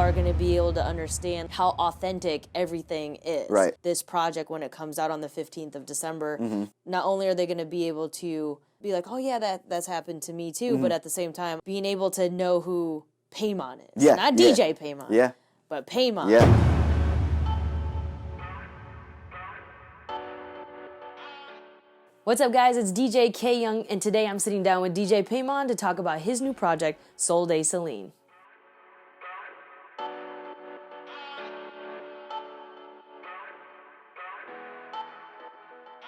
are going to be able to understand how authentic everything is. Right. This project, when it comes out on the 15th of December, Mm-hmm. not only are they going to be able to be like, oh yeah, that's happened to me too, but at the same time, being able to know who Paimon is. Yeah, Not yeah. DJ Paimon. Yeah. But Paimon. Yeah. What's up, guys? It's DJ K Young, and today I'm sitting down with DJ Paimon to talk about his new project, Soul De Selene.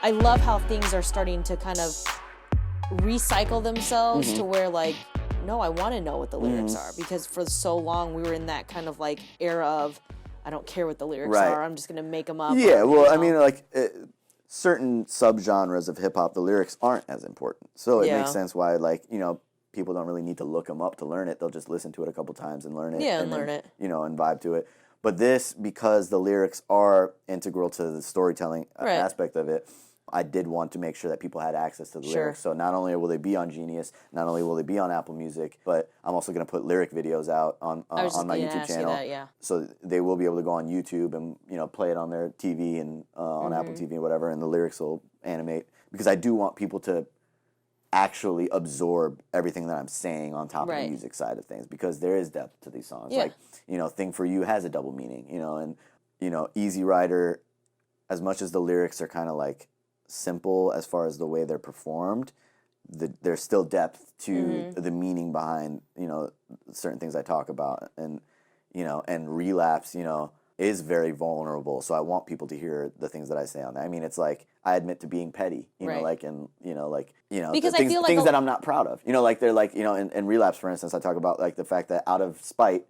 I love how things are starting to kind of recycle themselves to where, like, no, I want to know what the lyrics are, because for so long we were in that kind of like era of, I don't care what the lyrics are, I'm just going to make them up. Yeah, or, well, you I know. mean, like, certain subgenres of hip-hop, the lyrics aren't as important. So it makes sense why, like, you know, people don't really need to look them up to learn it. They'll just listen to it a couple times and learn it. Yeah, and then, learn it. You know, and vibe to it. But this, because the lyrics are integral to the storytelling aspect of it, I did want to make sure that people had access to the lyrics. So not only will they be on Genius, not only will they be on Apple Music, but I'm also going to put lyric videos out on my YouTube channel. So they will be able to go on YouTube and, you know, play it on their TV and on Apple TV and whatever, and the lyrics will animate. Because I do want people to actually absorb everything that I'm saying on top of the music side of things, because there is depth to these songs. Like, you know, Thing For You has a double meaning, you know, and, you know, Easy Rider, as much as the lyrics are kind of like simple as far as the way they're performed, there's still depth to the meaning behind, you know, certain things I talk about. And, you know, and Relapse, you know, is very vulnerable. So I want people to hear the things that I say on that. I mean, it's like, I admit to being petty, you know, like, and, you know, like, you know, because things, I feel like things that I'm not proud of, you know, like, they're like, you know, in Relapse, for instance, I talk about like the fact that out of spite,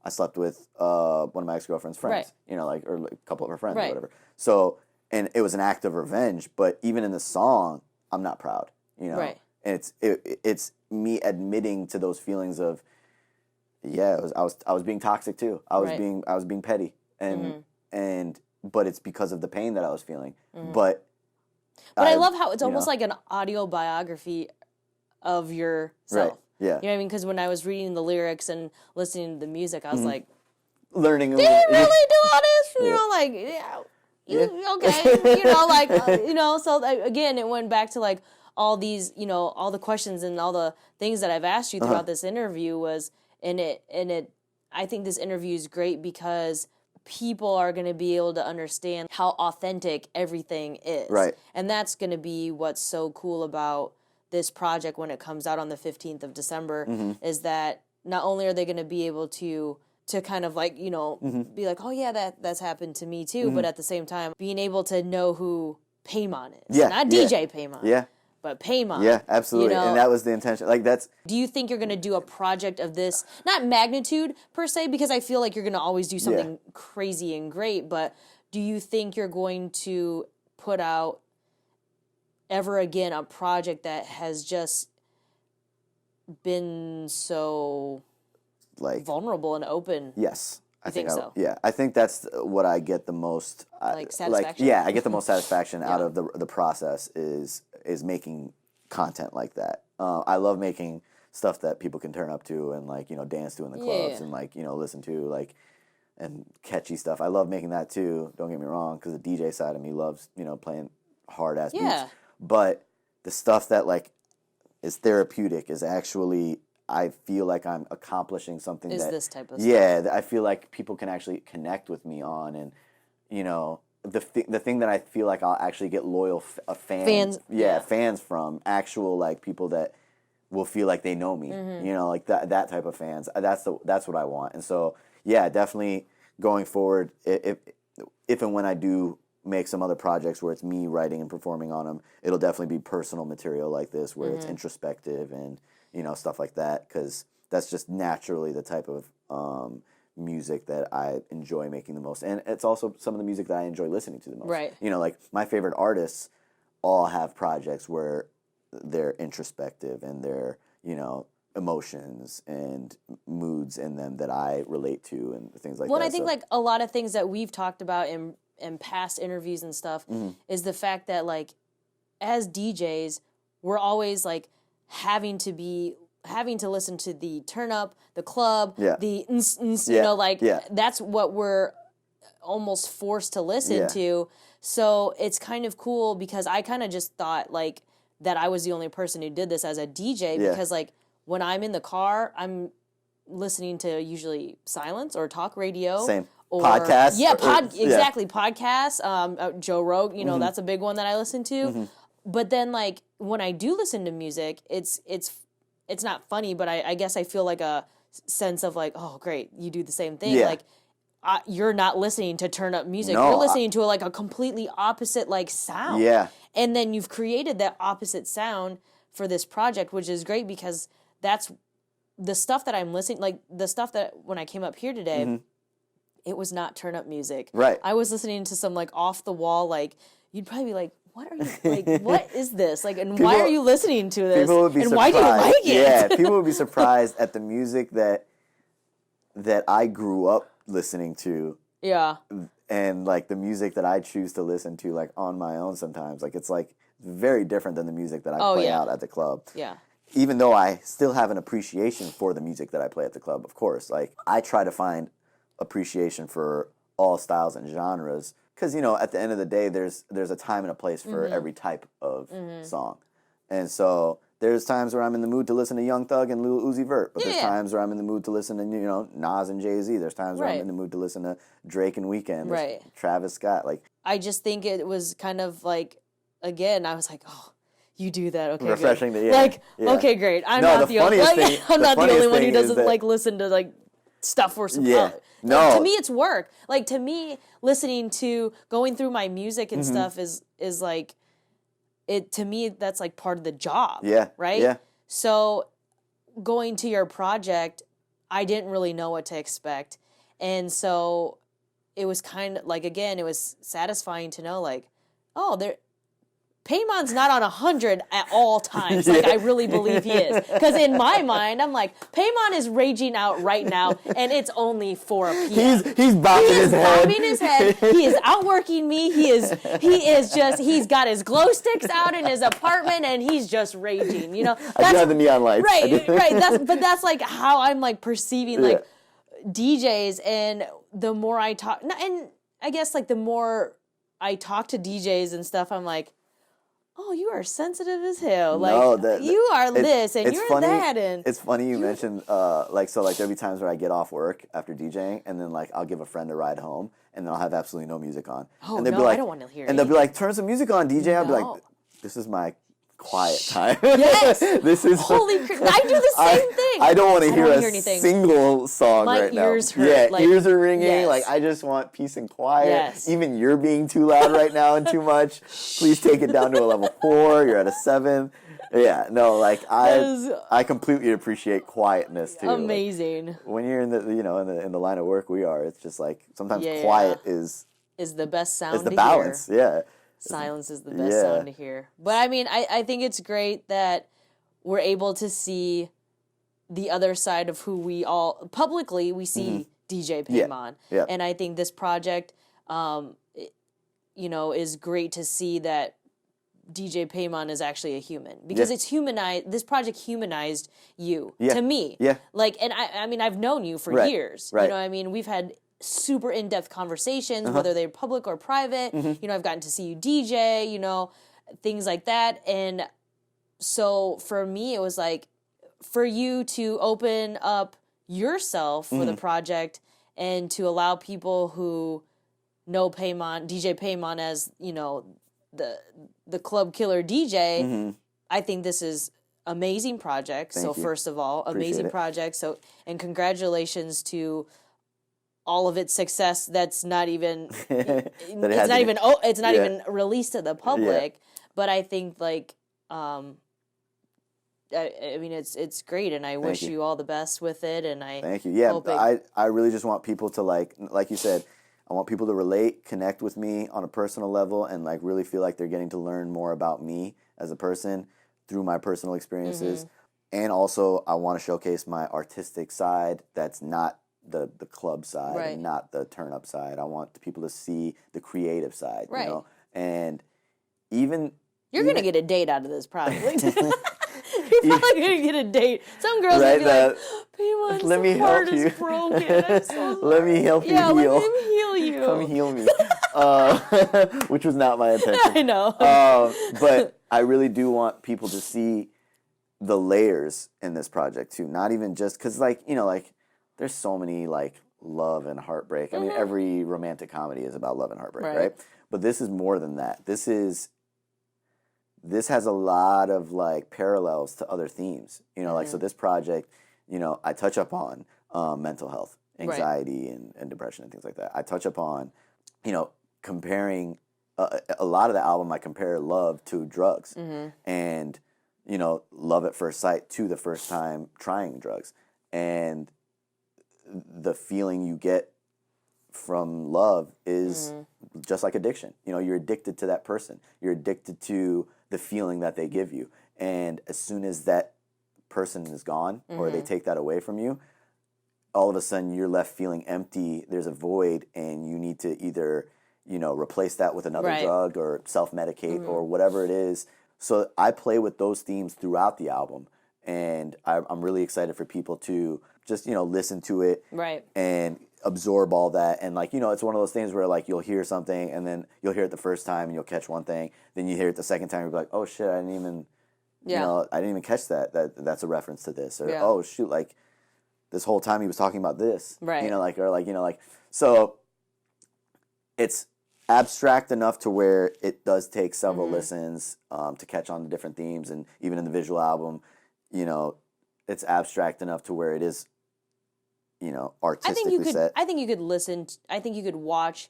I slept with one of my ex-girlfriend's friends, you know, like, or like a couple of her friends or whatever. So, and it was an act of revenge, but even in the song, I'm not proud, you know? And it's me admitting to those feelings of, I was being toxic too. I was being petty. And but it's because of the pain that I was feeling. But I love how it's almost like an audio biography of yourself. You know what I mean? Because when I was reading the lyrics and listening to the music, I was like, learning. Did he really do all this? You know, like, okay, you know, like, you know, so again, it went back to like all these, you know, all the questions and all the things that I've asked you throughout this interview was, I think this interview is great because people are going to be able to understand how authentic everything is. And that's going to be what's so cool about this project when it comes out on the 15th of December, is that not only are they going to be able to kind of like, you know, be like, oh yeah, that's happened to me too, but at the same time, being able to know who Paimon is. Not DJ Paimon. But Paimon. Yeah, absolutely. You know? And that was the intention. Like, that's... Do you think you're going to do a project of this, not magnitude per se, because I feel like you're going to always do something crazy and great, but do you think you're going to put out ever again a project that has just been so like vulnerable and open? Yes. I think so. Yeah, I think that's what I get the most. Like satisfaction. I get the most satisfaction out of the process is making content like that. I love making stuff that people can turn up to and, like, you know, dance to in the clubs and, like, you know, listen to, like, and catchy stuff. I love making that too. Don't get me wrong, because the DJ side of me loves, you know, playing hard ass beats. But the stuff that, like, is therapeutic is actually, I feel like I'm accomplishing something this type of stuff. Yeah, I feel like people can actually connect with me on, and, you know, the thing that I feel like I'll actually get loyal fans from, actual, like, people that will feel like they know me, you know, like that type of fans. That's what I want. And so, yeah, definitely going forward, if and when I do make some other projects where it's me writing and performing on them, it'll definitely be personal material like this, where it's introspective and, you know, stuff like that, because that's just naturally the type of music that I enjoy making the most. And it's also some of the music that I enjoy listening to the most. You know, like, my favorite artists all have projects where they're introspective and they're, you know, emotions and moods in them that I relate to and things like that. Well, I think, like, a lot of things that we've talked about in past interviews and stuff is the fact that, like, as DJs, we're always, like, having to be having to listen to the turn up, the club, the that's what we're almost forced to listen to. So it's kind of cool because I kind of just thought like that I was the only person who did this as a DJ because like when I'm in the car, I'm listening to usually silence or talk radio. Same. Or, podcasts. Yeah, exactly. Podcasts. Joe Rogan, that's a big one that I listen to. But then like when I do listen to music, it's not funny, but I guess I feel like a sense of like, oh, great, you do the same thing. Yeah. Like, you're not listening to turn up music. No, you're listening to like a completely opposite like sound. Yeah. And then you've created that opposite sound for this project, which is great because that's the stuff that I'm listening, like the stuff that when I came up here today, it was not turn up music. Right. I was listening to some like off the wall, like you'd probably be like, what are you like? What is this? Like, and why are you listening to this? People would be and surprised. Why do you like it? Yeah, people would be surprised at the music that I grew up listening to. Yeah. And like the music that I choose to listen to, like on my own sometimes, like it's like very different than the music that I play out at the club. Yeah. Even though I still have an appreciation for the music that I play at the club, of course. Like I try to find appreciation for all styles and genres. Because, at the end of the day, there's a time and a place for every type of song. And so there's times where I'm in the mood to listen to Young Thug and Lil Uzi Vert. But there's times where I'm in the mood to listen to, Nas and Jay-Z. There's times where I'm in the mood to listen to Drake and Weeknd. There's Travis Scott. Like I just think it was kind of like, again, I was like, oh, you do that. Okay, refreshing. Good. Okay, great. I'm not the only one who doesn't like listen to like stuff for some No. Like, to me it's work. Like to me listening to going through my music and stuff is like it to me that's like part of the job. Yeah. Right? Yeah. So going to your project, I didn't really know what to expect. And so it was kind of like again, it was satisfying to know like, oh, Paimon's not on 100 at all times. Like, I really believe he is. Because in my mind, I'm like, Paimon is raging out right now, and it's only 4 p.m. He's bobbing his head. He is outworking me. He's got his glow sticks out in his apartment, and he's just raging, I have the neon lights. Right. But that's like how I'm like perceiving like DJs, and the more I talk, and I guess like the more I talk to DJs and stuff, I'm like, oh, you are sensitive as hell. Like, you are this and you're funny, that. And it's funny you mentioned, there'll be times where I get off work after DJing, and then, I'll give a friend a ride home, and then I'll have absolutely no music on. Oh, and no, be like, I don't want to hear it. And they'll be like, turn some music on, DJ. I'll be like, this is my quiet time. Yes. This is holy crap. I do the same thing. I don't want to hear a single song right now. My ears hurt. Yeah, ears are ringing. Yes. Like, I just want peace and quiet. Yes. Even you're being too loud right now and too much. Please take it down to a level 4. You're at a 7. Yeah, no, like I completely appreciate quietness too. Amazing. Like, when you're in the in the line of work we are, it's just like sometimes quiet is the best sound. Is the balance. Hear. Yeah. Silence is the best sound to hear. But I mean, I think it's great that we're able to see the other side of who we all publicly we see DJ Paimon. Yeah. And I think this project is great to see that DJ Paimon is actually a human because it's humanized. This project humanized you to me. Yeah. Like, and I mean, I've known you for years. Right. You know what I mean? We've had super in-depth conversations, whether they're public or private. I've gotten to see you DJ, things like that. And so for me, it was like, for you to open up yourself for the project and to allow people who know Paimon, DJ Paimon as, the club killer DJ, I think this is amazing project. Thank you. First of all, amazing project. So, and congratulations to all of its success. That's not even it's not even released to the public. But I think I mean it's great, and I wish you all the best with it. And I thank you. Yeah, I really just want people to like you said. I want people to relate, connect with me on a personal level, and really feel like they're getting to learn more about me as a person through my personal experiences. And also, I want to showcase my artistic side that's not the club side and not the turn-up side. I want people to see the creative side, And even... You're going to get a date out of this, probably. You're probably gonna get a date. Some girls right, gonna be like, Paimon, let me help you. Broken. I'm so let me help you heal. Let me heal you. Come heal me. Which was not my intention. I know. But I really do want people to see the layers in this project too. Not even just because, like, you know, like there's so many like love and heartbreak. I mean, every romantic comedy is about love and heartbreak, right? But this is more than that. This has a lot of like parallels to other themes. You know, like so this project, you know, I touch up on mental health, anxiety, and depression and things like that. I touch upon, you know, comparing a lot of the album. I compare love to drugs, and you know, love at first sight to the first time trying drugs, and the feeling you get from love is just like addiction. You know, you're addicted to that person. You're addicted to the feeling that they give you. And as soon as that person is gone or they take that away from you, all of a sudden you're left feeling empty. There's a void and you need to either, you know, replace that with another drug or self-medicate or whatever it is. So I play with those themes throughout the album. And I'm really excited for people to just, you know, listen to it and absorb all that. And like, you know, it's one of those things where like you'll hear something and then you'll hear it the first time and you'll catch one thing. Then you hear it the second time, you'll be like, oh shit, I didn't even, you know, I didn't even catch that's a reference to this. Or, oh shoot, like this whole time he was talking about this. Right. You know, like, or like, you know, like, so it's abstract enough to where it does take several listens to catch on to different themes. And even in the visual album, you know, it's abstract enough to where it is, you know, artistically set. I think you could listen. I think you could watch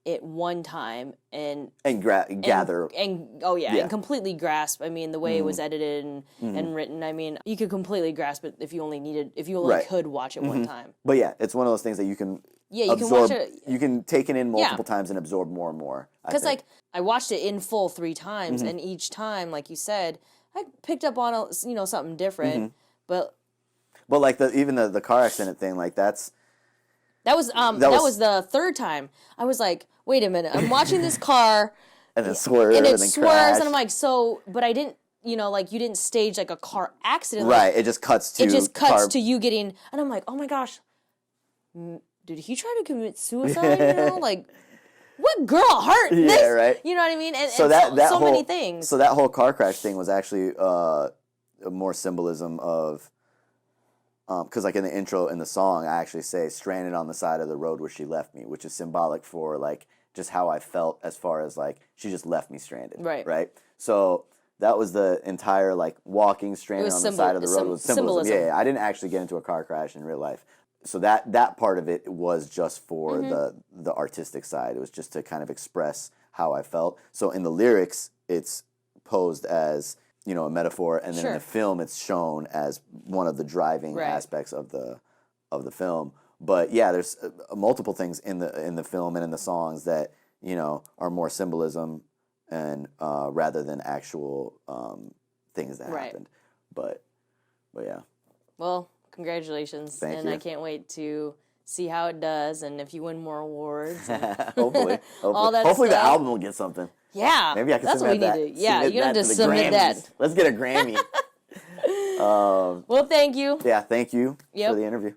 it one time and gather and completely grasp. I mean, the way it was edited and written. I mean, you could completely grasp it if you only could watch it one time. But yeah, it's one of those things that you can you absorb, can watch it. You can take it in multiple times and absorb more and more. Because like I watched it in full 3 times, and each time, like you said, I picked up on something different, but like even the car accident thing, like that was the 3rd time. I was like, wait a minute, I'm watching this car and then swerves and then swerves crash. And I'm like, but I didn't, you know, like you didn't stage like a car accident, right? It just cuts to you getting, and I'm like, oh my gosh, did he try to commit suicide? You know, like. What girl heart? Yeah, right. You know what I mean? And so so many things. So that whole car crash thing was actually more symbolism of, because like in the intro in the song, I actually say stranded on the side of the road where she left me, which is symbolic for like just how I felt as far as like she just left me stranded. Right. So that was the entire like walking stranded on the side of the road was symbolism. Yeah, I didn't actually get into a car crash in real life. So that part of it was just for the artistic side. It was just to kind of express how I felt. So in the lyrics, it's posed as, you know, a metaphor, and then in the film, it's shown as one of the driving aspects of the film. But yeah, there's multiple things in the film and in the songs that, you know, are more symbolism and rather than actual things that happened. But yeah. Well. Congratulations. Thank you. I can't wait to see how it does and if you win more awards. Hopefully. All that Hopefully stuff. The album will get something. Yeah. Maybe I can that's submit what that. We need to. Yeah, you're going to submit that. Let's get a Grammy. Well, thank you. Yeah, thank you for the interview.